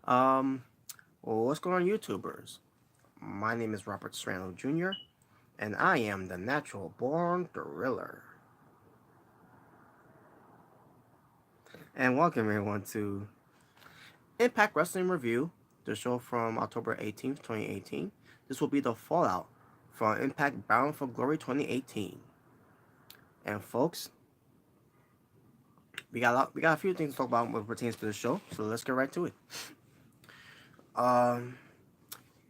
Um, well, what's going on, YouTubers? My name is Robert Serrano Jr., and I am the natural born thriller. And welcome everyone to Impact Wrestling Review, the show from October 18th, 2018. This will be the fallout from Impact Bound for Glory 2018. And folks, we got a few things to talk about what pertains to the show, so let's get right to it. Um,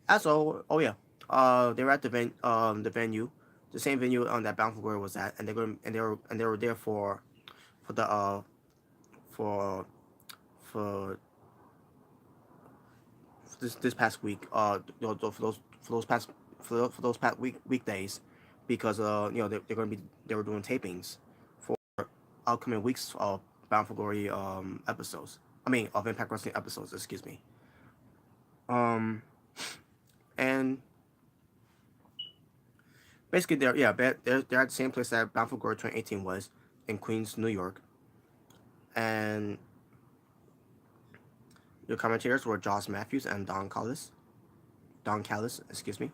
oh yeah, they were at the venue, the same venue that Bound for Glory was at, and they were there for the for for this past week. For those past weekdays, because they were doing tapings for upcoming weeks of Bound for Glory episodes. I mean of Impact Wrestling episodes. Excuse me. Um and basically they're at the same place that Bound for Glory 2018 was in Queens, New York, and the commentators were Josh Matthews and Don Callis, excuse me.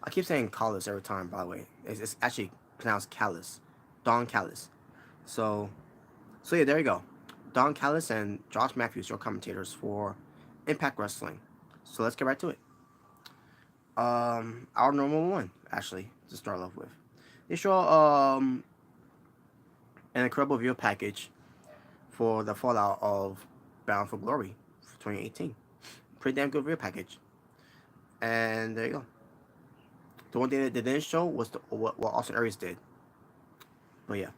I keep saying Callis every time, by the way. It's actually pronounced Callis. Don Callis. So, so yeah, there you go. Don Callis and Josh Matthews are commentators for Impact Wrestling. So let's get right to it. Our normal one, actually, to start off with. They show an incredible video package for the fallout of Bound for Glory for 2018. Pretty damn good video package. And there you go. The one thing that they didn't show was what Austin Aries did. But yeah.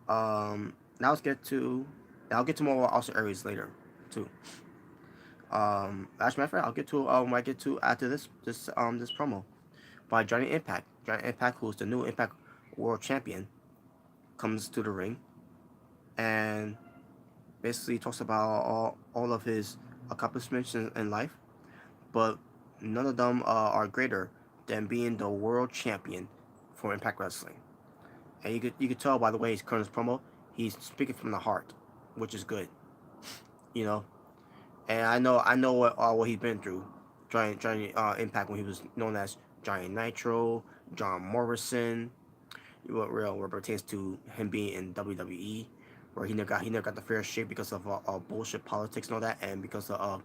Now let's get to. I'll get to more about Austin Aries later, too. As a matter of fact, I'll get to when I get to after this promo by Johnny Impact. Johnny Impact, who's the new Impact World Champion, comes to the ring and basically talks about all of his accomplishments in life, but none of them are greater than being the world champion for Impact Wrestling. And you could tell by the way he's current promo, he's speaking from the heart, which is good, you know. And I know what he's been through, trying Impact when he was known as Giant Nitro, John Morrison, what pertains to him being in WWE, where he never got the fair shake because of bullshit politics and all that, and because of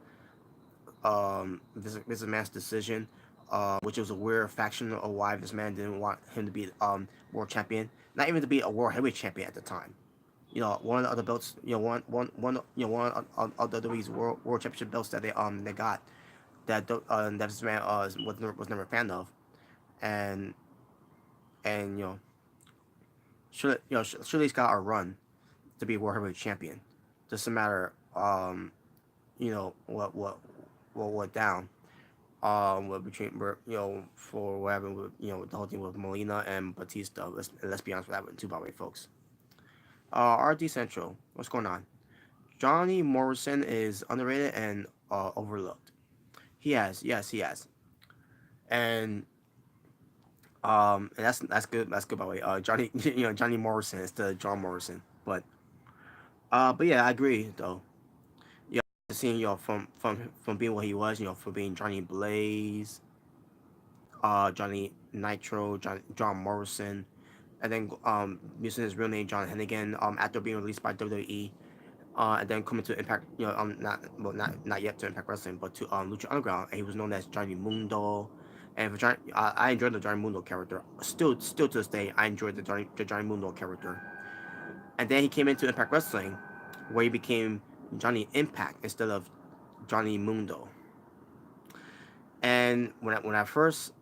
this man's decision, which was a weird faction of why this man didn't want him to be world champion, not even to be a world heavyweight champion at the time. One of the other belts, one of the WWE's world championship belts that they got that this man was never a fan of, and and surely he's got a run to be world heavyweight champion. Doesn't matter what went down with between for what happened with the whole thing with Molina and Batista. Let's be honest with that one too, by the way, folks. RD Central, what's going on? Johnny Morrison is underrated and overlooked. Yes, he has, and and that's good. That's good by the way. Johnny, Johnny Morrison instead of John Morrison, but yeah, I agree though. Yeah, seeing from being what he was, for being Johnny Blaze, Johnny Nitro, John Morrison, and then using his real name John Hennigan after being released by WWE, and then coming to Impact, not yet to Impact Wrestling, but to Lucha Underground, and he was known as Johnny Mundo. And for Johnny, I enjoyed the Johnny Mundo character. Still to this day, I enjoyed the Johnny Mundo character. And then he came into Impact Wrestling, where he became Johnny Impact instead of Johnny Mundo. And when I first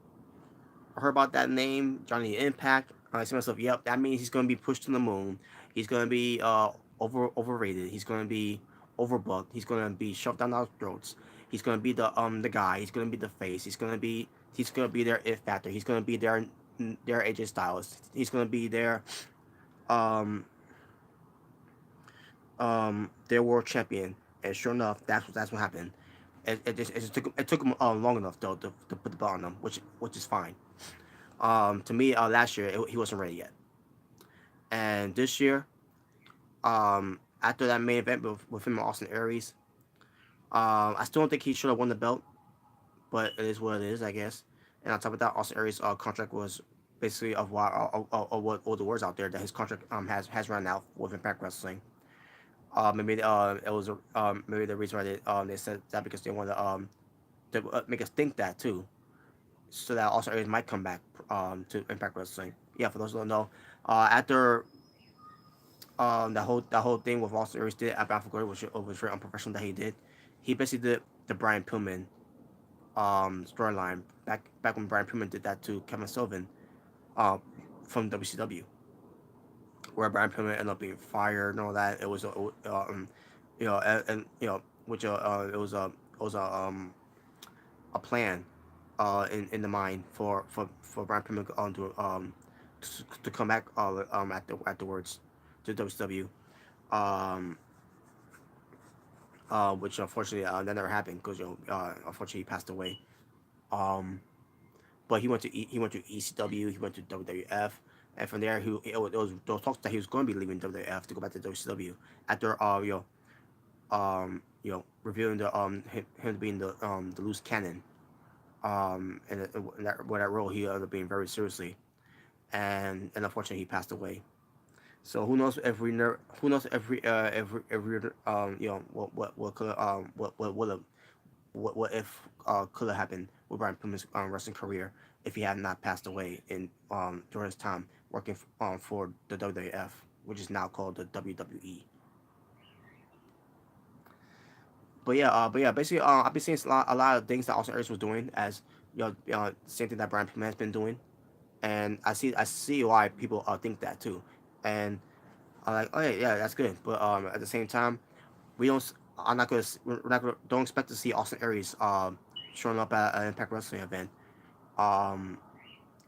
heard about that name, Johnny Impact, I said to myself, "Yep, that means he's going to be pushed to the moon. He's going to be overrated. He's going to be overbooked. He's going to be shoved down our throats. He's going to be the guy. He's going to be the face. He's going to be their it factor. He's going to be their AJ Styles. He's going to be um their world champion." And sure enough, that's what happened. It took him long enough though to put the belt on him, which is fine. To me, last year he wasn't ready yet, and this year, after that main event with him and Austin Aries, I still don't think he should have won the belt, but it is what it is, I guess. And on top of that, Austin Aries' contract was basically of what all the words out there that his contract has run out with Impact Wrestling. Maybe it was maybe the reason why they said that because they wanted to make us think that too, so that Austin Aries might come back to Impact Wrestling. Yeah, for those who don't know, after that whole thing with Austin Aries did at Bound for Glory, which was very unprofessional that he did. He basically did the Brian Pillman storyline back when Brian Pillman did that to Kevin Sullivan uh, from WCW, where Brian Pillman ended up being fired and all that. It was and which it was a plan in the mind for Brian Pillman to come back afterwards to WCW. Um, which unfortunately that never happened because unfortunately he passed away. Um, but he went to ECW, he went to WWF, and from there there was talks that he was going to be leaving WWF to go back to WCW after revealing him being the loose cannon and that role he ended up being very seriously, and unfortunately he passed away. So who knows every what could what if could have happened with Brian Pillman's wrestling career if he had not passed away in during his time working for the WWF, which is now called the WWE. But yeah, basically, I've been seeing a lot of things that Austin Aries was doing as same thing that Brian Pillman has been doing, and I see why people think that too, and I'm like, oh yeah, that's good, but at the same time, we don't. I'm not gonna. We're not gonna. Don't expect to see Austin Aries showing up at an Impact Wrestling event um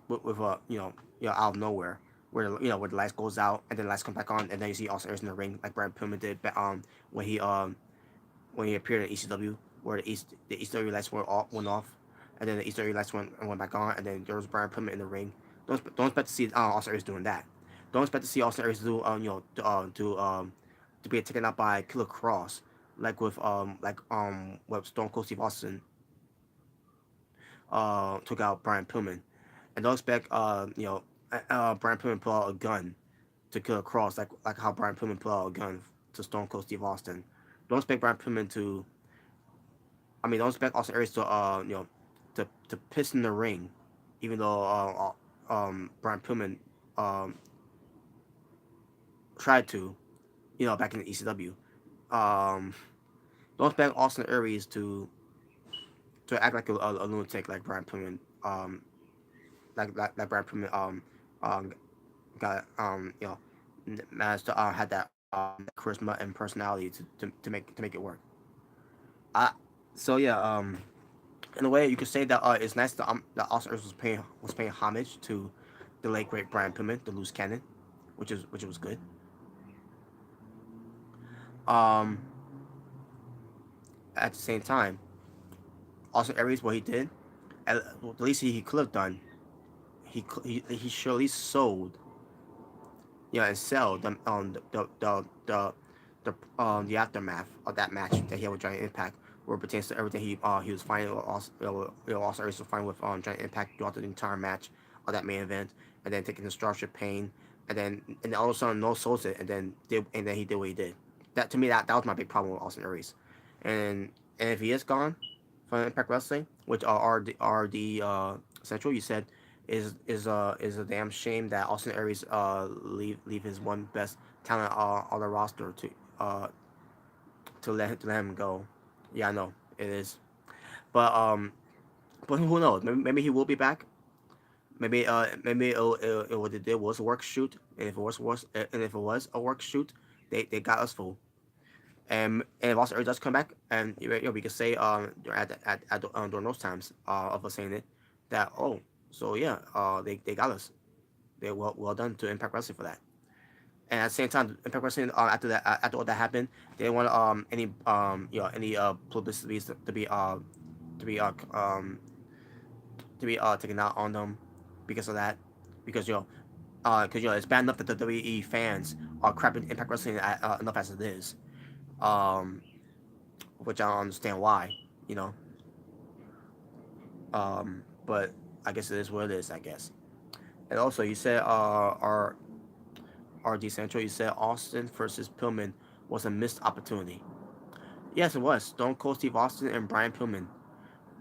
with out of nowhere where the lights goes out and then the lights come back on and then you see Austin Aries in the ring like Brian Pillman did when he appeared at ECW where the ECW lights went off and then the ECW lights went back on and then there was Brian Pillman in the ring. Don't expect to see Austin Aries doing that. Don't expect to see Austin Aries do to be taken out by Killer Cross like with Stone Cold Steve Austin took out Brian Pillman, and don't expect Brian Pillman pull out a gun to kill a Cross like how Brian Pillman pulled out a gun to Stone Cold Steve Austin. Don't expect Brian Pillman to. I mean, don't expect Austin Aries to to piss in the ring, even though Brian Pillman um tried to back in the ECW. Um, don't expect Austin Aries to act like a lunatic like Brian Pillman like Brian Pillman got managed to had that charisma and personality to make it work. I so yeah in a way you could say that it's nice that Austin Aries was paying homage to the late great Brian Pillman, the loose cannon, which was good. Um, at the same time, Austin Aries what he did at least he could have done he surely sold and sell the aftermath of that match that he had with Giant Impact, where it pertains to everything he was finding also also was finding with Giant Impact throughout the entire match of that main event, and then taking the Starship Pain, and then all of a sudden no sold it, and then he did what he did. That to me that was my big problem with Austin Aries, and if he is gone from Impact Wrestling, which are the Central, you said is a damn shame that Austin Aries leave his one best talent on the roster uh to let him go. Yeah, I know it is, but who knows? Maybe he will be back. Maybe what they did was a work shoot, and if it was a work shoot, they got us full. And if Austin Aries does come back, and we could say during those times of us saying it that so yeah they got us. They well done to Impact Wrestling for that. And at the same time, Impact Wrestling after all that happened, they didn't want any publicity to be taken out on them because of that. Because it's bad enough that the WWE fans are crapping Impact Wrestling enough as it is. Um, which I don't understand why. You know, but I guess it is what it is. I guess. And also, you said RD Central. You said Austin versus Pillman was a missed opportunity. Yes, it was. Stone Cold Steve Austin and Brian Pillman,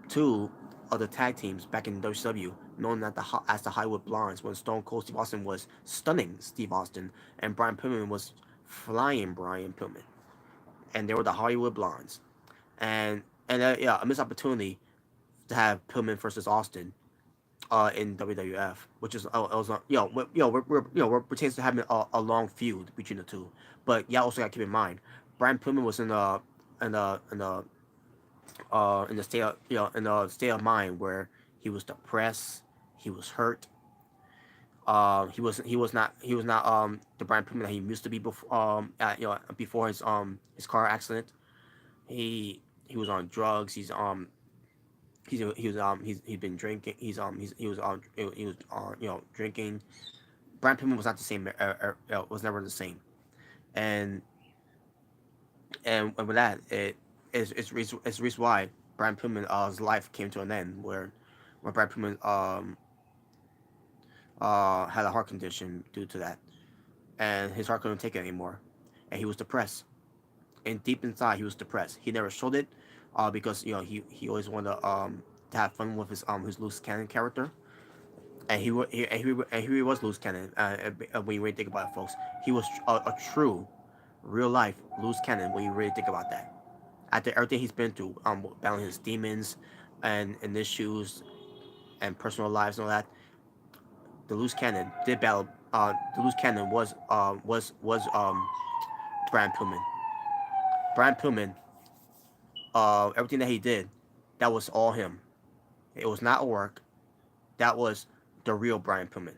two of the tag teams back in WCW, known as the Hollywood Blondes, when Stone Cold Steve Austin was stunning Steve Austin and Brian Pillman was flying Brian Pillman, and they were the Hollywood Blondes. And yeah, a missed opportunity to have Pillman versus Austin in WWF, which is it was we're pertains to having a long feud between the two, but y'all also got to keep in mind Brian Pillman was in a in a in the state of in a state of mind where he was depressed, he was hurt. He was not the Brian Pillman that he used to be before before his car accident. He was on drugs. He's been drinking. He was drinking. Brian Pillman was not the same. Was never the same. And and with that, it's the reason why Brian Pillman's life came to an end, where Brian Pillman had a heart condition due to that, and his heart couldn't take it anymore, and he was depressed. And deep inside, he was depressed. He never showed it, because he always wanted to have fun with his loose cannon character, and he really was loose cannon. When you really think about it, folks, he was a true, real life loose cannon. When you really think about that, after everything he's been through, battling his demons, and issues, and personal lives and all that, the loose cannon did battle. The loose cannon was Brian Pillman. Brian Pillman, everything that he did, that was all him. It was not work. That was the real Brian Pillman.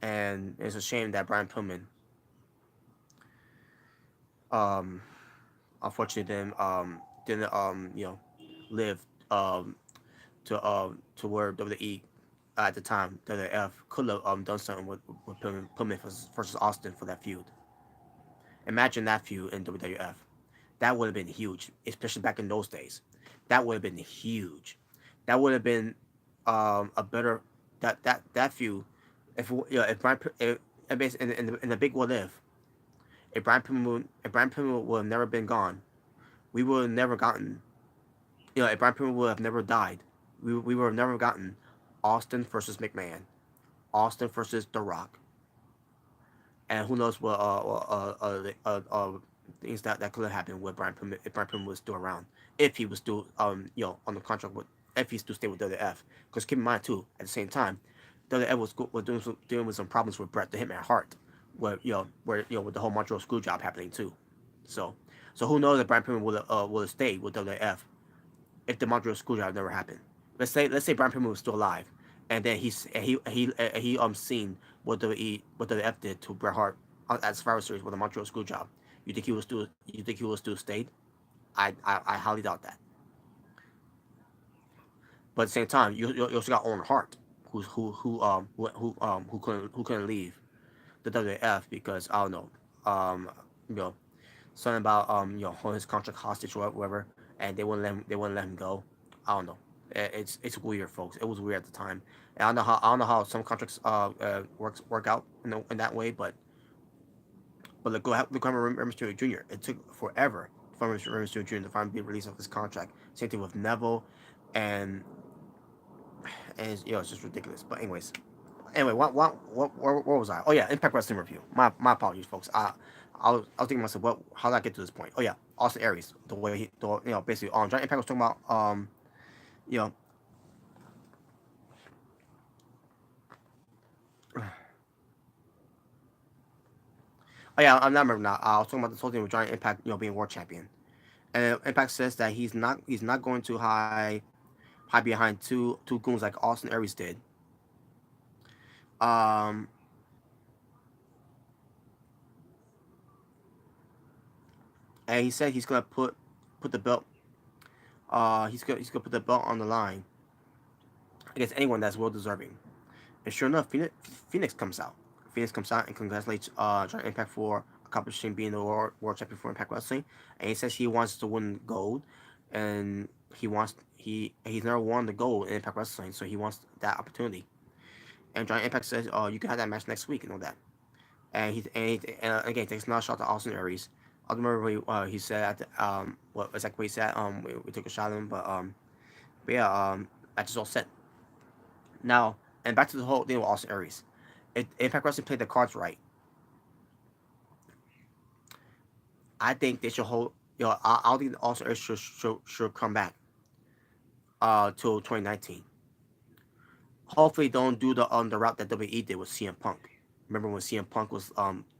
And it's a shame that Brian Pillman, um, unfortunately, didn't live to where WWE at the time WWF could have done something with Pillman versus Austin for that feud. Imagine that feud in WWF. That would have been huge, especially back in those days. That would have been huge. That would have been a better that feud. If Brian in the big what if Brian Pillman would have never been gone, we would have never gotten if Brian Pillman would have never died, we would have never gotten Austin versus McMahon, Austin versus The Rock, and who knows what things that could have happened with Brian Pillman if Brian Pillman was still around, if he was still on the contract with if he still stayed with WWF. Because keep in mind too, at the same time, WWF was dealing with some problems with Bret the Hitman Hart, with the whole Montreal screw job happening too. So who knows if Brian Pillman would have stayed with WWF if the Montreal screw job never happened. Let's say Brian Pillman was still alive, and then he seen what the F did to Bret Hart at Survivor Series with the Montreal screw job. You think he will still stayed? I highly doubt that. But at the same time, you also got Owen Hart, who couldn't leave the WWF because I don't know, you know something about holding his contract hostage or whatever, and they wouldn't let him go. I don't know. It's weird, folks. It was weird at the time. And I don't know how some contracts work out in that way, but look at Rey Mysterio Jr. It took forever for Rey Mysterio Jr. to finally be released off his contract. Same thing with Neville, and it's just ridiculous. But anyway, where was I? Oh yeah, Impact Wrestling review. My apologies, folks. I was thinking to myself, how did I get to this point? Oh yeah, Austin Aries, the way basically, Giant Impact was talking about, you know, oh yeah, I'm not remember now. I was talking about this whole thing with Giant Impact, being world champion, and Impact says that he's not going to hide behind two goons like Austin Aries did. Um, and he said he's gonna put the belt. He's gonna put the belt on the line against anyone that's well deserving. And sure enough, Phoenix comes out. Phoenix comes out and congratulates Giant Impact for accomplishing being the world champion for Impact Wrestling, and he says he wants to win gold, and he's never won the gold in Impact Wrestling, so he wants that opportunity. And Giant Impact says, "Oh, you can have that match next week and all that." And again takes another shot to Austin Aries. I don't remember he said at what exactly he said. We took a shot at him, but yeah, that's just all set. Now, and back to the whole thing with Austin Aries. If Impact Wrestling played the cards right, I think they should hold. I don't think Austin Aries should come back till 2019. Hopefully, don't do the route that WWE did with CM Punk. Remember when CM Punk was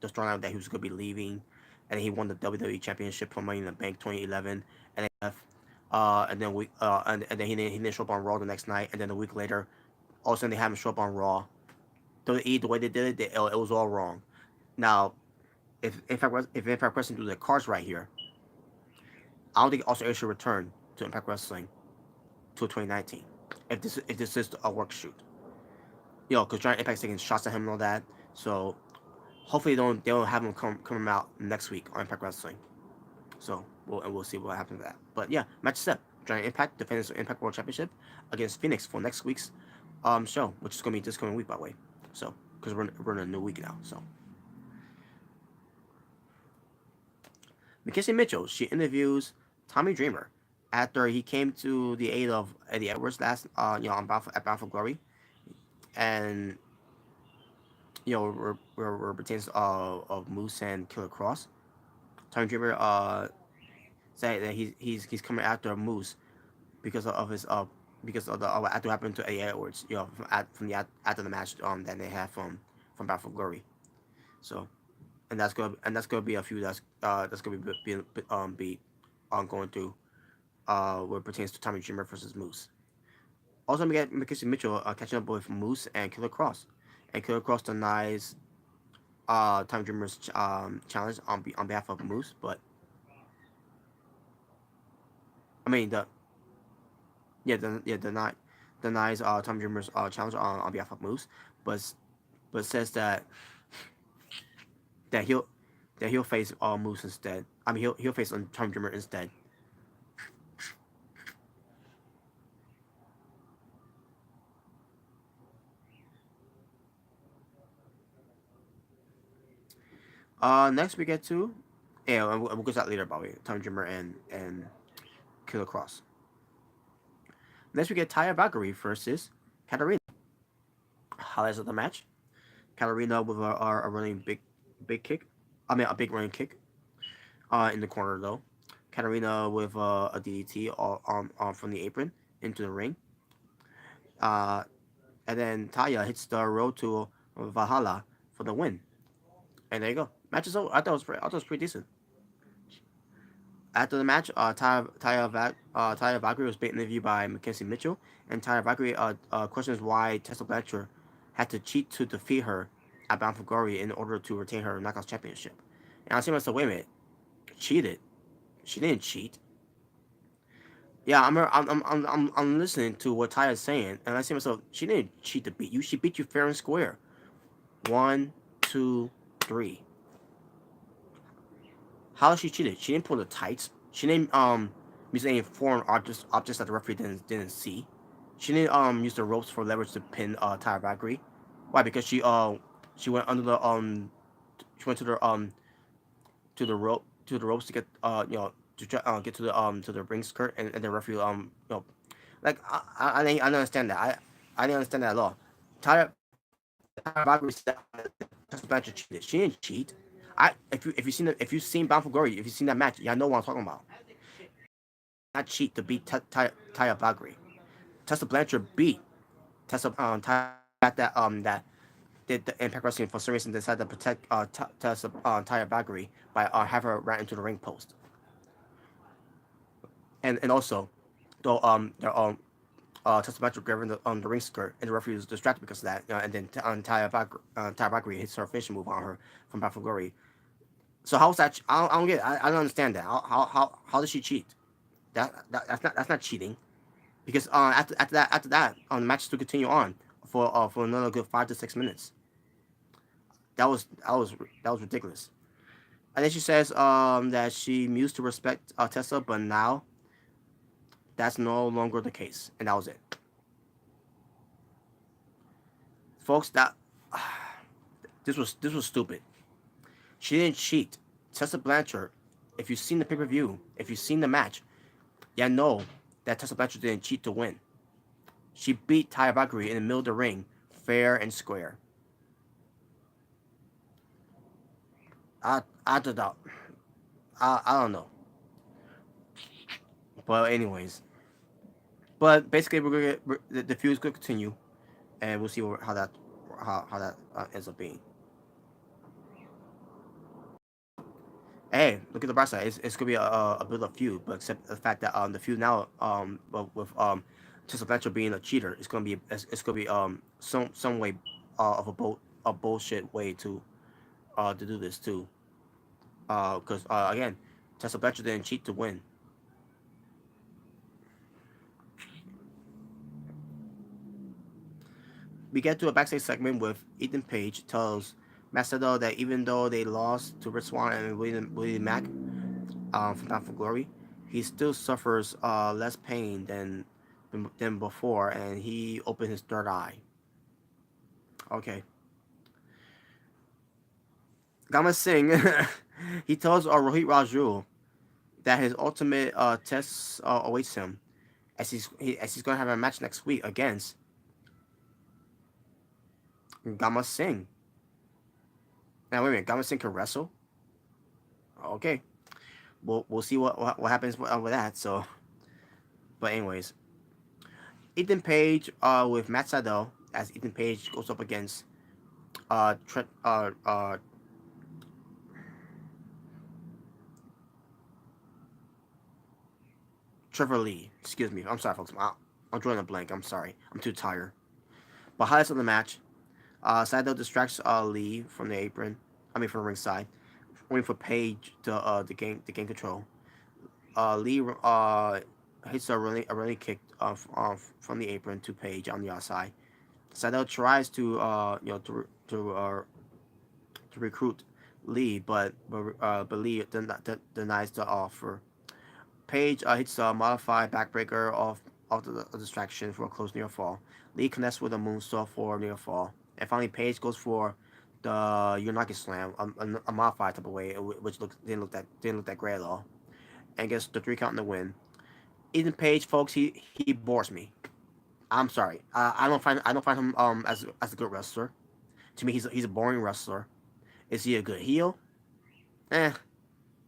just throwing out that he was gonna be leaving, and he won the WWE Championship from Money in the Bank 2011, and then left. And then he didn't show up on Raw the next night, and then a week later, all of a sudden they had him show up on Raw. WWE, the way they did it, it was all wrong. Now, if Impact Wrestling do the cards right here, I don't think Austin Aries should return to Impact Wrestling till 2019. If this is a work shoot, because Giant Impact's taking shots at him and all that. So hopefully they don't have him come out next week on Impact Wrestling. So we'll see what happens to that. But yeah, match set. Giant Impact defends the Impact World Championship against Phoenix for next week's show, which is gonna be this coming week, by the way. So because we're in a new week now. So Mackenzie Mitchell, she interviews Tommy Dreamer after he came to the aid of Eddie Edwards last on Bound for Glory, and were pertains of Moose and Killer Cross. Tommy Dreamer said that he's coming after Moose because of the after what happened to Eddie Edwards, after the match that they had from Bound for Glory. So and that's gonna be a few that's gonna be ongoing through what pertains to Tommy Dreamer versus Moose. Also, we get Mackenzie Mitchell catching up with Moose and Killer Cross, and Killer Cross denies Tommy Dreamer's challenge on behalf of Moose, but I mean the yeah denies Tommy Dreamer's challenge on behalf of Moose, but says that he'll face Moose instead. I mean he'll face Tommy Dreamer instead. Next we get to yeah, we'll go to that later, by the way. Tommy Dreamer and Killer Cross. Next we get Taya Valkyrie versus Katarina. Highlights of the match: Katarina with a running big kick. I mean a big running kick. In the corner though. Katarina with a DDT from the apron into the ring. Uh, and then Taya hits the road to Valhalla for the win. And there you go. Match is over. I thought it was pretty decent. After the match, Taya Valkyrie was being interviewed by Mackenzie Mitchell, and Taya Valkyrie questions why Tessa Blanchard had to cheat to defeat her at Bound for Glory in order to retain her Knockouts Championship. And I see myself, wait a minute, cheated? She didn't cheat. Yeah, I'm listening to what Taya's saying, and I see myself, she didn't cheat to beat you. She beat you fair and square. One, two, three. How she cheated? She didn't pull the tights. She didn't use any foreign objects that the referee didn't see. She didn't use the ropes for leverage to pin Tyra Valkyrie. Why? Because she went under the she went to the ropes to get get to the ring skirt, and the referee like I didn't understand that. I didn't understand that at all. Tyra Valkyrie said Blanchard cheated. She didn't cheat. If you've seen Bound for Glory, if you've seen that match, y'all know what I'm talking about. Not cheat to beat Taya Valkyrie. Tessa Blanchard beat Tessa that did the Impact Wrestling for some reason decided to protect Tessa Taya Valkyrie by have her right into the ring post. And also, though Tessa Blanchard grabbing the ring skirt, and the referee was distracted because of that. And then Taya Valkyrie hits her finishing move on her from Bound for Glory. So how's that? I don't get it. I don't understand that. How does she cheat? That's not cheating, because after that the match to continue on for another good 5 to 6 minutes. That was ridiculous. And then she says that she used to respect Tessa, but now that's no longer the case, and that was it, folks. That this was stupid. She didn't cheat. Tessa Blanchard, if you've seen the pay per view, if you've seen the match, you know that Tessa Blanchard didn't cheat to win. She beat Taya Valkyrie in the middle of the ring, fair and square. I don't know. I don't know. But anyways, but basically the feud's gonna continue, and we'll see how that ends up being. Hey, look at the bright side. It's gonna be a bit of feud, but except the fact that the feud now with Tessa Blanchard being a cheater, it's gonna be some way of a bullshit way to do this too. Because again, Tessa Blanchard didn't cheat to win. We get to a backstage segment with Ethan Page tells Macedo that even though they lost to Rich Swann and William Mack from Bound for Glory, he still suffers less pain than before, and he opened his third eye. Okay, Gama Singh, he tells Rohit Raju that his ultimate test awaits him, as he's going to have a match next week against Gama Singh. Now wait a minute, Gama Singh can wrestle. Okay, we'll see what happens with that. So, but anyways, Ethan Page with Matt Sydal as Ethan Page goes up against Trent Trevor Lee. Excuse me. I'm sorry, folks. I'm drawing a blank. I'm sorry. I'm too tired. But highlights of the match: Sydal distracts Lee from the apron. I mean, from ringside, waiting for Page to gain control. Lee hits a running kick from the apron to Page on the outside. Sydal tries to to recruit Lee, but Lee denies the offer. Page hits a modified backbreaker off the distraction for a close near fall. Lee connects with a moonsault for near fall, and finally Page goes for the Unagi Slam, a modified type of way, which didn't look that great at all, and gets the 3 count in the win. Ethan Page, folks, he bores me. I'm sorry, I don't find him as a good wrestler. To me, he's a boring wrestler. Is he a good heel? I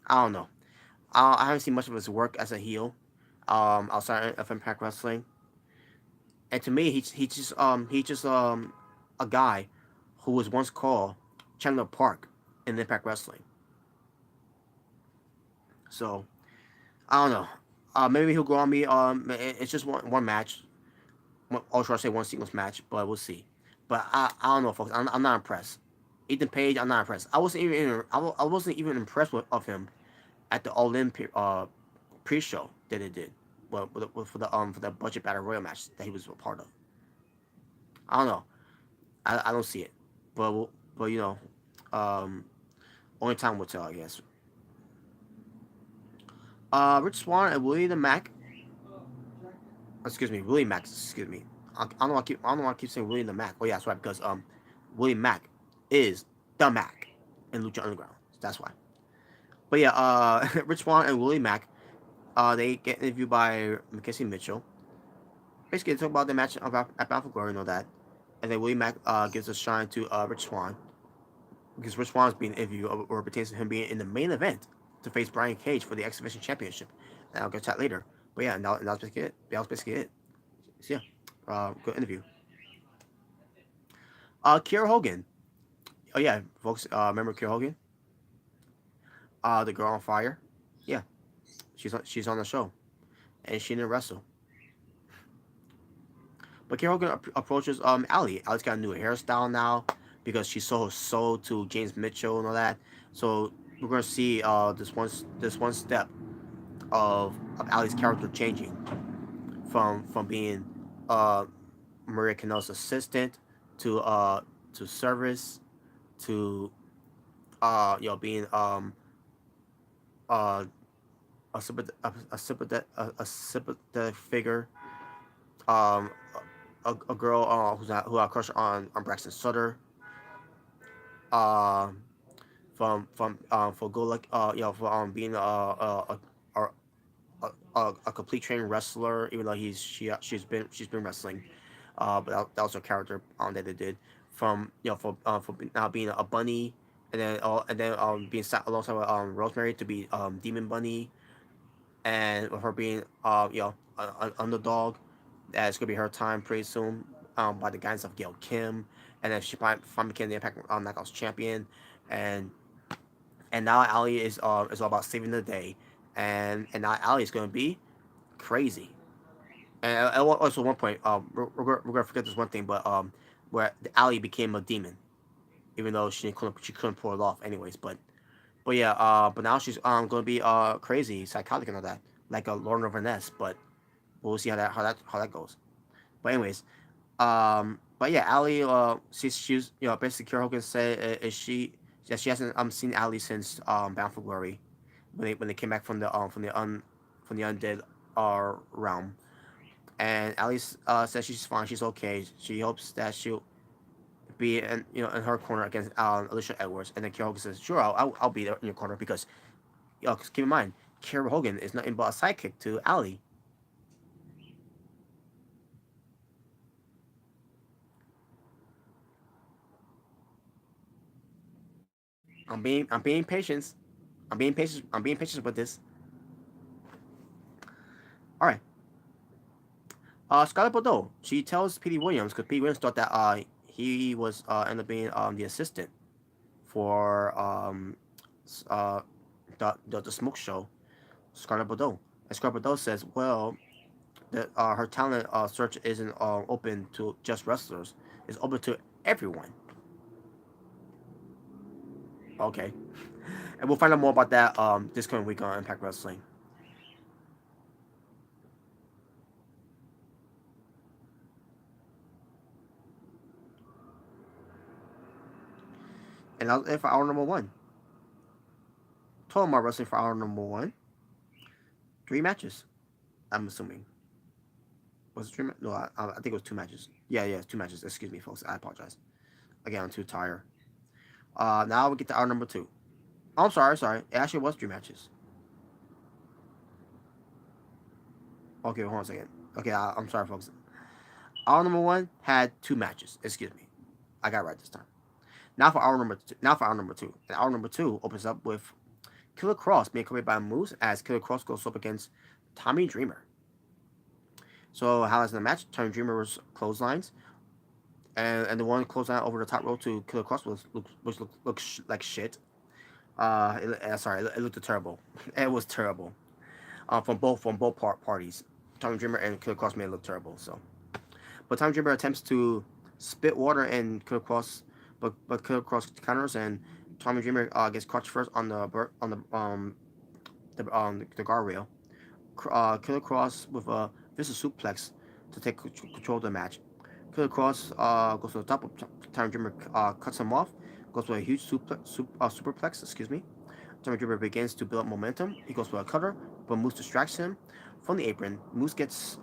don't know. I haven't seen much of his work as a heel, outside of Impact Wrestling. And to me, he's just a guy who was once called Chandler Park in Impact Wrestling. So I don't know. Maybe he'll grow on me. It's just one match. Or should I say one sequence match? But we'll see. But I don't know, folks. I'm not impressed. Ethan Page, I'm not impressed. I wasn't even impressed of him at the All In pre-show that they did. Well, for the budget battle royal match that he was a part of. I don't know. I don't see it. But um, only time will tell, I guess. Rich Swann and Willie the Mac. Excuse me, Willie Mack. Excuse me. I don't know why I keep saying Willie the Mac. Oh yeah, that's right, because Willie Mack is the Mac in Lucha Underground. That's why. But yeah, Rich Swann and Willie Mack, they get interviewed by Mackenzie Mitchell. Basically, they talk about the match at Bound for Glory and all that. And then Willie Mack gives a shine to Rich Swann, because Rich Swann is being interviewed, or pertains to him being in the main event to face Brian Cage for the X Division Championship. And I'll get to that later. But yeah, now that's basically it. That was basically it. So yeah, good interview. Kiera Hogan. Oh yeah, folks. Remember Kiera Hogan? The girl on fire. Yeah, she's on the show, and she didn't wrestle. But Kiera Hogan approaches Ali. Ali's got a new hairstyle now because she sold her soul to James Mitchell and all that. So we're gonna see this one step of Ali's character changing from being uh Maria Kanell's assistant to service to being uh, a sympathetic figure, um, a girl who I crush on Braxton Sutter, uh, for good luck, for being a, a complete trained wrestler, even though she's been wrestling, but that was her character that they did from for now being a bunny, and then being sat alongside with Rosemary to be Demon Bunny, and with her being an underdog, that's gonna be her time pretty soon, by the guidance of Gail Kim, and then she finally became the Impact Knockouts champion, and now Ali is all about saving the day, and now Ali is gonna be crazy. And also one point, we're gonna forget this one thing, but where Ali became a demon, even though she couldn't pull it off anyways. But yeah, but now she's gonna be crazy, psychotic and all that, like a Lorna Vaness. But we'll see how that goes. But anyways, but yeah, Ali, she's basically Kira Hogan said is she yeah, she hasn't seen Ali since Bound for Glory, when they came back from the undead realm. And Alice says she's fine, she's okay. She hopes that she'll be in her corner against Alicia Edwards. And then Kira Hogan says, "Sure, I'll be there in your corner because 'cause keep in mind, Kira Hogan is nothing but a sidekick to Ali." I'm being patient. I'm being patient with this. All right. Scarlett Bordeaux. She tells Petey Williams because Petey Williams thought that he was ended up being the assistant for uh the smoke show, Scarlett Bordeaux. And Scarlett Bordeaux says, well, that her talent search isn't open to just wrestlers. It's open to everyone. Okay, and we'll find out more about that this coming week on Impact Wrestling. And that was it for hour number one. Total Mar Wrestling for hour number one. Three matches. I'm assuming. Was it three? No, I think it was two matches. Yeah, two matches. Excuse me, folks. I apologize. Again, I'm too tired. Now we get to hour number two. Oh, I'm sorry. It actually was three matches. Okay, hold on a second. Okay, I'm sorry, folks. Hour number one had two matches. Excuse me. I got it right this time. Now for hour number two. Now for hour number two. And hour number two opens up with Killer Cross being accompanied by Moose as Killer Cross goes up against Tommy Dreamer. So highlights in the match: Tommy Dreamer was clotheslines, and the one clothesline over the top rope to Killer Cross looks like shit. It looked terrible. It was terrible. From both parties. Tommy Dreamer and Killer Cross made it look terrible. So, but Tommy Dreamer attempts to spit water in Killer Cross, but Killer Cross counters, and Tommy Dreamer gets caught first on the guardrail. Killer Cross with a vicious suplex to take control of the match. Killer Cross goes to the top of Tommy Dreamer, cuts him off, goes for a huge superplex. Excuse me. Tommy Dreamer begins to build up momentum. He goes for a cutter, but Moose distracts him from the apron. Moose gets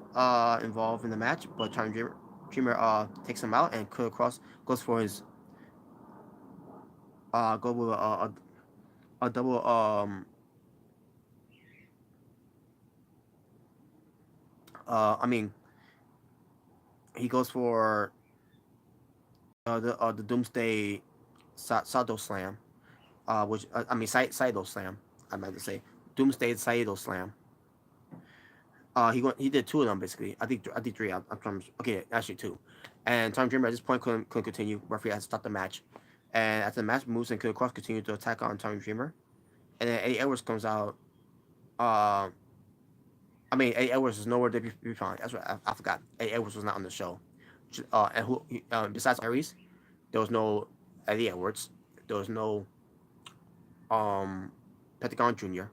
involved in the match, but Dreamer takes him out, and Killer Cross goes for his go with a double I mean he goes for the Doomsday Sado Slam, which I mean Saido Slam. I meant to say Doomsday Saido Slam. He did two of them basically. I think three. I'm trying. Okay, actually two. And Tom Dreamer at this point couldn't continue. Referee had to stop the match. And after the match, Moose and Killer Cross continued to attack on Tommy Dreamer. And then Eddie Edwards comes out. Uh, I mean, Eddie Edwards was nowhere to be found. That's what I forgot. Eddie Edwards was not on the show. And who besides Aries, there was no Eddie Edwards. There was no um, Pentagon Jr.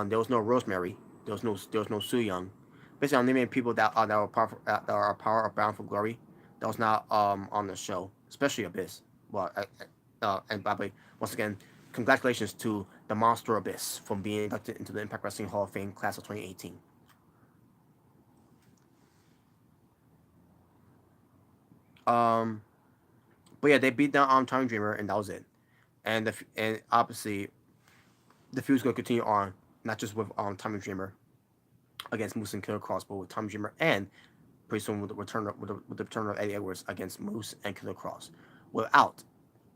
There was no Rosemary. There was no Su Young. Basically, I'm naming people that are power of Bound for Glory. That was not on the show, especially Abyss. Well, and by the way, once again, congratulations to the Monster Abyss from being inducted into the Impact Wrestling Hall of Fame class of 2018. Um, but yeah, they beat down Tommy Dreamer, and that was it. And obviously the feud's gonna continue on, not just with Tommy Dreamer against Moose and Killer Cross, but with Tommy Dreamer and pretty soon with the return of Eddie Edwards against Moose and Killer Cross, without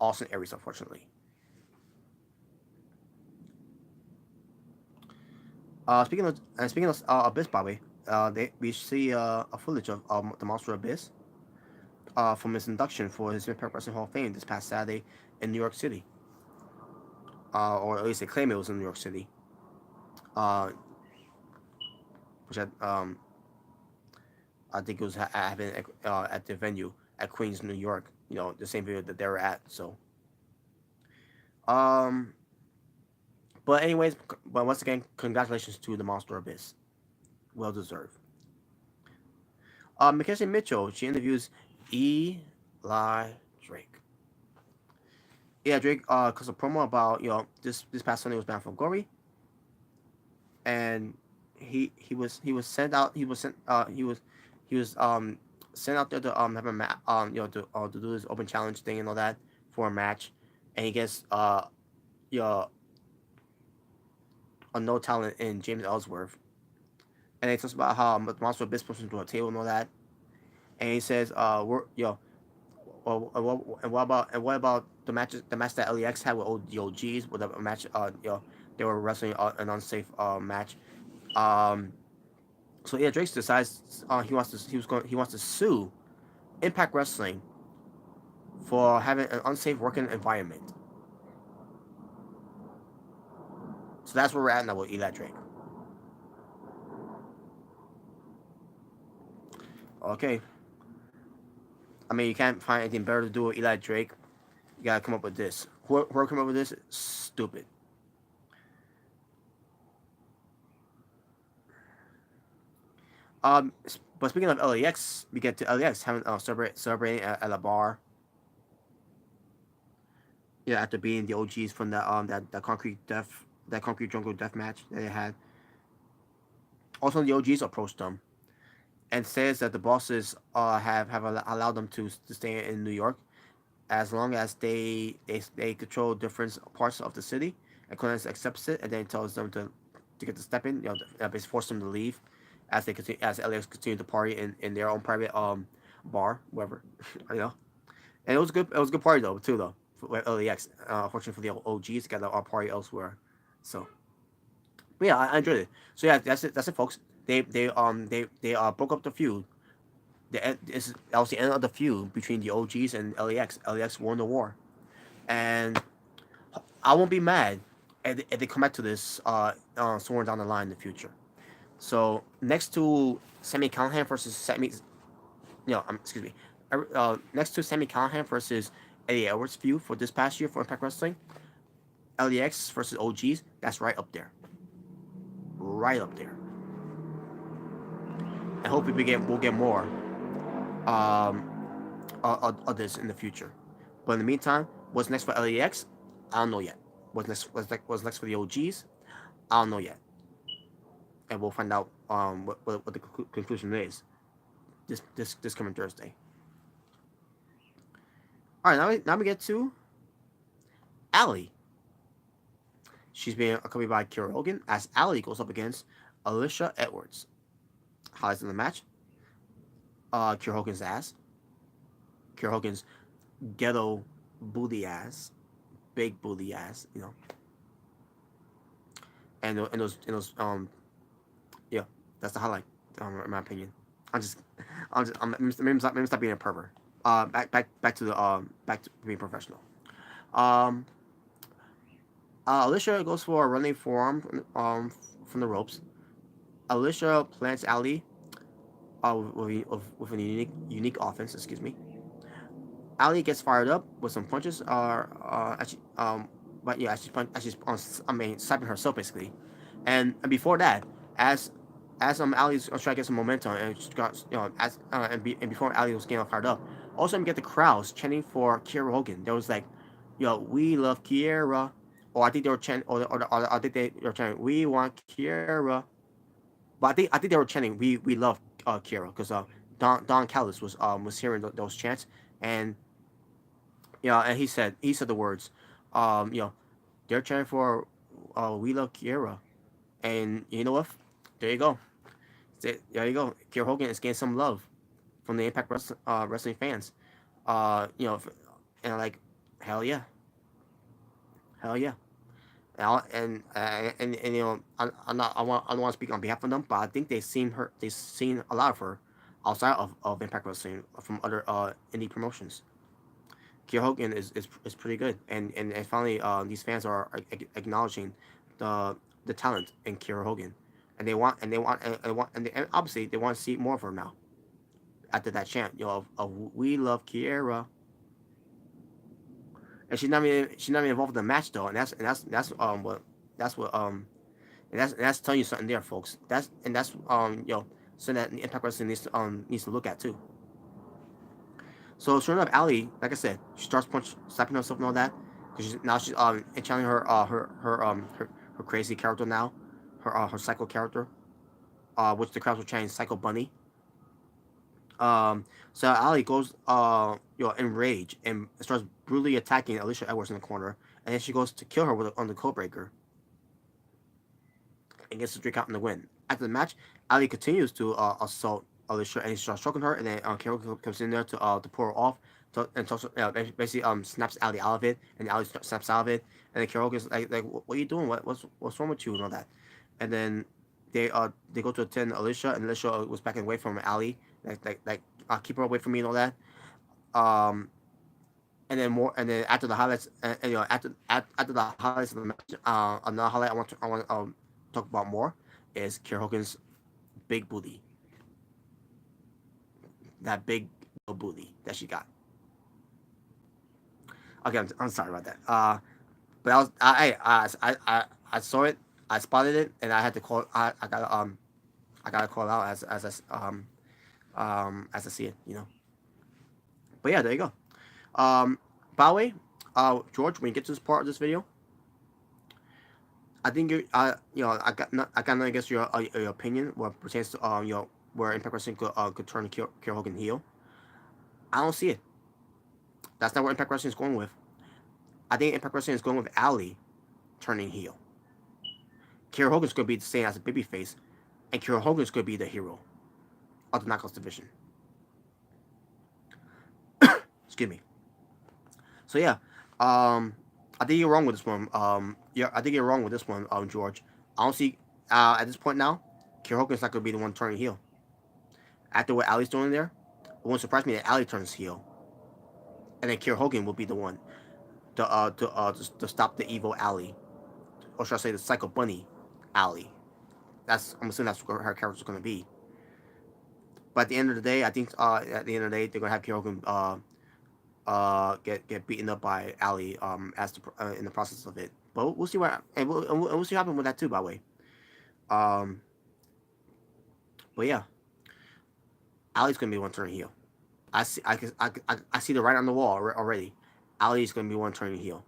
Austin Aries, unfortunately. Speaking of Abyss, Bobby, we see a footage of the Monster Abyss from his induction for his Impact Wrestling Hall of Fame this past Saturday in New York City, or at least they claim it was in New York City, uh, which I think it was happening at the venue at Queens, New York. The same venue that they were at. So, um, but anyways, but once again, congratulations to the Monster Abyss. Well deserved. Mackenzie Mitchell, she interviews Eli Drake. Yeah, Drake cuts a promo about this past Sunday was bound for glory, and he was sent out he was sent out there to have a to do this open challenge thing and all that for a match, and he gets a no talent in James Ellsworth, and he talks about how the Monster Abyss pushed him to a table and all that, and he says we're well, and what about the match that LEX had with the OGs with a match they were wrestling an unsafe match. Um, so yeah, Drake decides he wants to sue Impact Wrestling for having an unsafe working environment. So that's where we're at now with Eli Drake. Okay, I mean you can't find anything better to do with Eli Drake. You gotta come up with this. Whoever come up with this, stupid. Um, but speaking of LAX, we get to LAX having celebrating at a bar. Yeah, after beating the OGs from that concrete jungle death match that they had. Also, the OGs approached them and says that the bosses have allowed them to stay in New York as long as they control different parts of the city. And Conan accepts it and then tells them to get to step in. Basically force them to leave as LAX continue to party in their own private bar, wherever, you know. And it was good. It was a good party though too though for LAX. Unfortunately for the OGs, got a party elsewhere. So, but yeah, I enjoyed it. So yeah, that's it. That's it, folks. They broke up the feud. That was the end of the feud between the OGs and LAX. LAX won the war, and I won't be mad if they come back to this somewhere down the line in the future. So next to Sammy Callahan versus excuse me. Next to Sammy Callahan versus Eddie Edwards feud for this past year for Impact Wrestling, LEX versus OGs, that's right up there. Right up there. And hopefully we'll get more um, of this in the future. But in the meantime, what's next for LEX? I don't know yet. What's next for the OGs? I don't know yet. And we'll find out what the conclusion is this coming Thursday. All right, now we get to Allie. She's being accompanied by Kira Hogan as Allie goes up against Alicia Edwards. Highlights in the match: Kira Hogan's ass, Kira Hogan's ghetto booty ass, big booty ass, and those yeah, that's the highlight in my opinion. Maybe stop being a pervert. Back to being professional. Um, Alicia goes for a running forearm from the ropes. Alicia plants Ali with a unique offense. Excuse me. Ali gets fired up with some punches. But yeah, she's slapping herself basically. And before that, as Ali's trying to get some momentum, and she got and before Ali was getting fired up, also we get the crowds chanting for Kiera Hogan. There was like, "Yo, we love Kiera," or I think they were chanting, or I think they were chanting, "We want Kiera," but I think they were chanting, "We love Kiera," because Don Callis was hearing those chants, and and he said the words, you know, they're chanting for, "We love Kiera," and you know what? There you go. There you go. Kiera Hogan is getting some love from the Impact Wrestling fans. You know, and like, hell yeah, hell yeah. And I don't want to speak on behalf of them, but I think they've seen a lot of her outside of Impact Wrestling from other indie promotions. Kiera Hogan is pretty good, and finally these fans are acknowledging the talent in Kiera Hogan, and obviously they want to see more of her now after that chant, of "We love Kiera," and she's not even involved in the match though, and that's telling you something there, folks. That's something that Impact Wrestling needs to look at too. So sure enough, Ali, like I said, she starts slapping herself and all that because now she's channeling her crazy character now, her psycho character, which the crowds were chanting Psycho Bunny. So Ali goes in rage and starts brutally attacking Alicia Edwards in the corner, and then she goes to kill her on the code breaker and gets the drink out in the win. After the match, Ali continues to assault Alicia and he starts stroking her, and then Carol comes in there to pull her off. And basically snaps Ali out of it, and Ali snaps out of it, and then Carol gets like what are you doing? What's wrong with you and all that, and then they go to attend Alicia, and Alicia was backing away from Ali, keep her away from me and all that. Um, and then after the highlights, after the highlights of the match, another highlight I want to talk about more is Kiera Hogan's big booty, that big booty that she got. Okay, I'm sorry about that. But I saw it, I spotted it, and I had to call. I gotta call out as I see it. But yeah, there you go. Um, by the way, George, when you get to this part of this video, I think I got I guess your opinion what pertains to where Impact Wrestling could turn Kiera Hogan heel. I don't see it. That's not where Impact Wrestling is going with. I think Impact Wrestling is going with Ali turning heel. Kiera Hogan's going to be the same as a babyface, and Kiera Hogan's going to be the hero of the Knockouts division. Excuse me. So yeah, I think you're wrong with this one. Yeah, I think you're wrong with this one, George. I don't see at this point now, Kiera Hogan's not going to be the one turning heel. After what Ali's doing there, it won't surprise me that Ali turns heel, and then Kiera Hogan will be the one to stop the evil Ali, or should I say the Psycho Bunny Ali. I'm assuming that's what her character's going to be. But at the end of the day, I think at the end of the day they're going to have Kiera Hogan get beaten up by Ali in the process of it. But we'll see we'll see what happens with that too. By the way, um, but yeah, Ali's gonna be one turning heel. I see the writing on the wall already. Ali's gonna be one turning heel,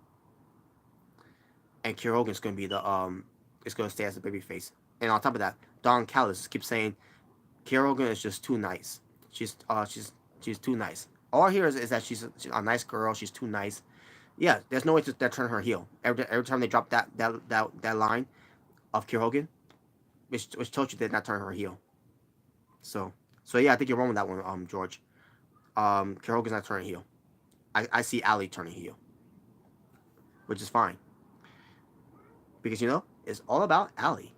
and Kiera Hogan's gonna be is gonna stay as a baby face. And on top of that, Don Callis keeps saying Kiera Hogan is just too nice. She's too nice. All I hear is that she's a nice girl. She's too nice. Yeah, there's no way that turn her heel. Every time they drop that line of Kiera Hogan, which told you they're not turning her heel. So yeah, I think you're wrong with that one, George. Kiera Hogan's not turning heel. I see Ali turning heel, which is fine because it's all about Ali.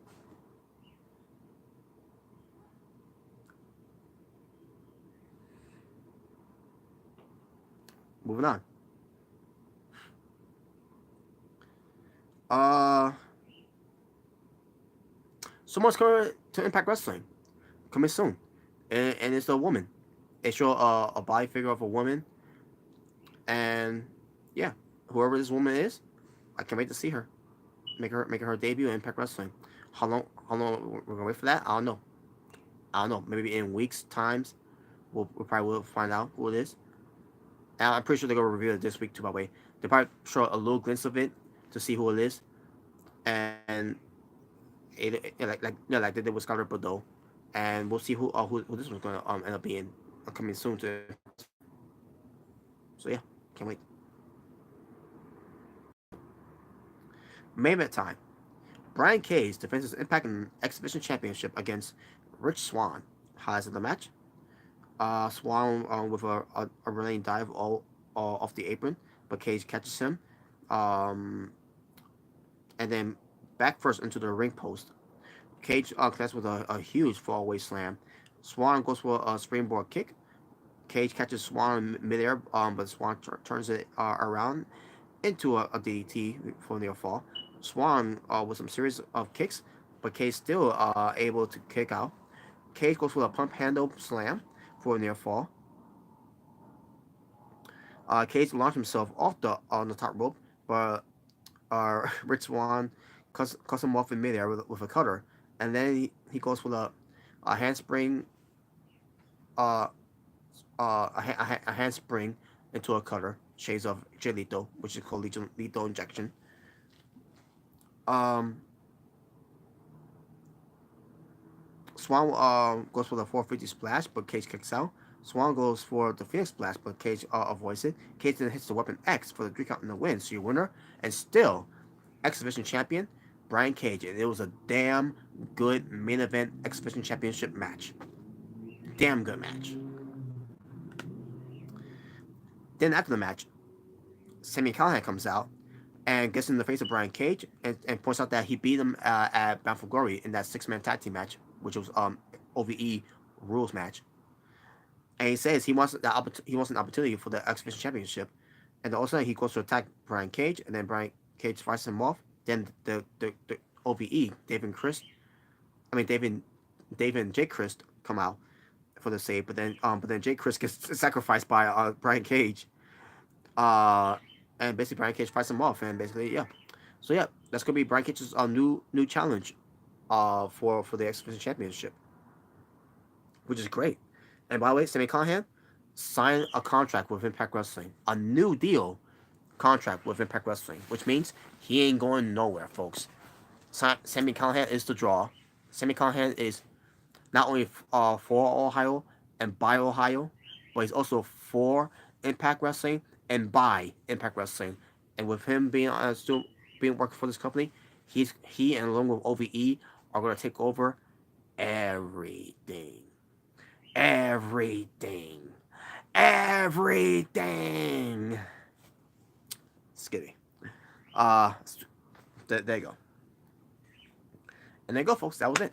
Moving on. Uh, Someone's coming to Impact Wrestling, coming soon, and it's a woman. They show a body figure of a woman, and yeah, whoever this woman is, I can't wait to see her, make her debut in Impact Wrestling. How long we're gonna wait for that? I don't know. Maybe in weeks times, we'll probably will find out who it is. And I'm pretty sure they're gonna reveal it this week too. By the way, they probably show a little glimpse of it to see who it is, and like they did with Scarlet Bordeaux, and we'll see who this one's gonna end up being coming soon to Impact Wrestling. So yeah, can't wait. Main event time. Brian Cage defends his Impact and Exhibition Championship against Rich Swann. Highlights of the match: Swan with a running dive all off the apron, but Cage catches him, um, and then back first into the ring post. Cage connects with a huge fallaway slam. Swan goes for a springboard kick. Cage catches Swan midair, but Swan turns it around into a DDT for near fall. Swan with some series of kicks, but Cage still able to kick out. Cage goes for a pump handle slam for a near fall. Cage launched himself off the on the top rope, but Rich Swan cuts him off in midair with a cutter, and then he goes for a handspring, uh, a handspring into a cutter, shades of Jay Lethal, which is called lethal injection. Um, Swan goes for the 450 splash, but Cage kicks out. Swan goes for the Phoenix Splash, but Cage avoids it. Cage then hits the Weapon X for the 3 count and the win. So your winner, and still Exhibition Champion, Brian Cage. And it was a damn good main event Exhibition Championship match. Damn good match. Then after the match, Sami Callihan comes out and gets in the face of Brian Cage and points out that he beat him at Bound for Glory in that 6-man tag team match, which was OVE rules match. And he says he wants an opportunity for the Exhibition Championship. And all of a sudden he goes to attack Brian Cage, and then Brian Cage fights him off. Then the OVE Dave and Jake Christ come out for the save, but then Jake Christ gets sacrificed by Brian Cage. Uh, and basically Brian Cage fights him off, and basically yeah. So yeah, that's gonna be Brian Cage's new challenge, for the Exhibition Championship, which is great. And by the way, Sami Callihan signed a contract with Impact Wrestling, a new deal contract with Impact Wrestling, which means he ain't going nowhere, folks. Sami Callihan is the draw. Sami Callihan is not only for Ohio and by Ohio, but he's also for Impact Wrestling and by Impact Wrestling. And with him being still being working for this company, he and along with OVE are going to take over everything, everything, everything. Skitty. Uh, there you go. And there you go, folks. That was it.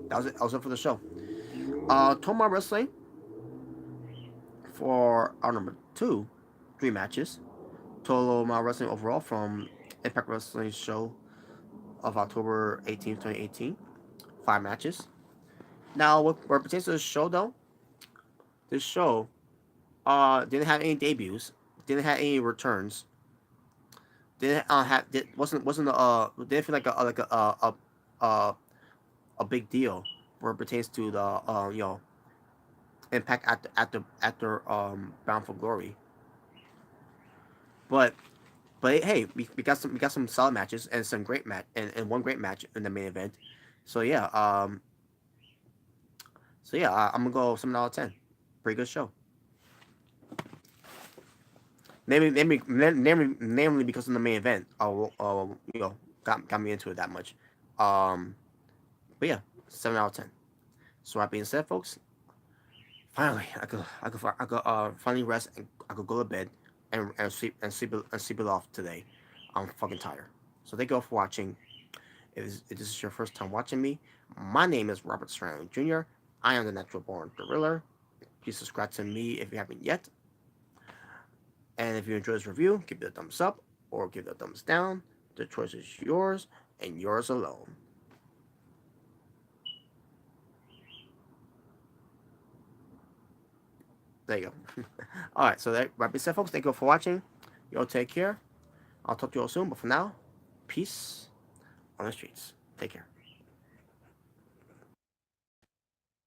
That was it. That was it for the show. Tomar Wrestling for our number 2, 3 matches. Total Wrestling overall from Impact Wrestling show of October 18th, 2018. 5 matches. Now, what pertains to the show, though, this show didn't have any debuts, didn't have any returns, didn't have wasn't didn't feel like a big deal where it pertains to the Impact after Bound for Glory. But hey, we got some solid matches and some great match and one great match in the main event. So yeah, I'm gonna go 7 out of 10. Pretty good show. Namely because of the main event. Got me into it that much. Um, but yeah, 7 out of 10. So that being said, folks, finally I could finally rest and I could go to bed and sleep it off today. I'm fucking tired. So thank you all for watching. If this is your first time watching me, my name is Robert Serrano Jr. I am the Natural Born Gorilla. Please subscribe to me if you haven't yet. And if you enjoyed this review, give it a thumbs up or give it a thumbs down. The choice is yours and yours alone. There you go. Alright, so that being said, folks, thank you all for watching. Y'all take care. I'll talk to you all soon, but for now, peace on the streets. Take care.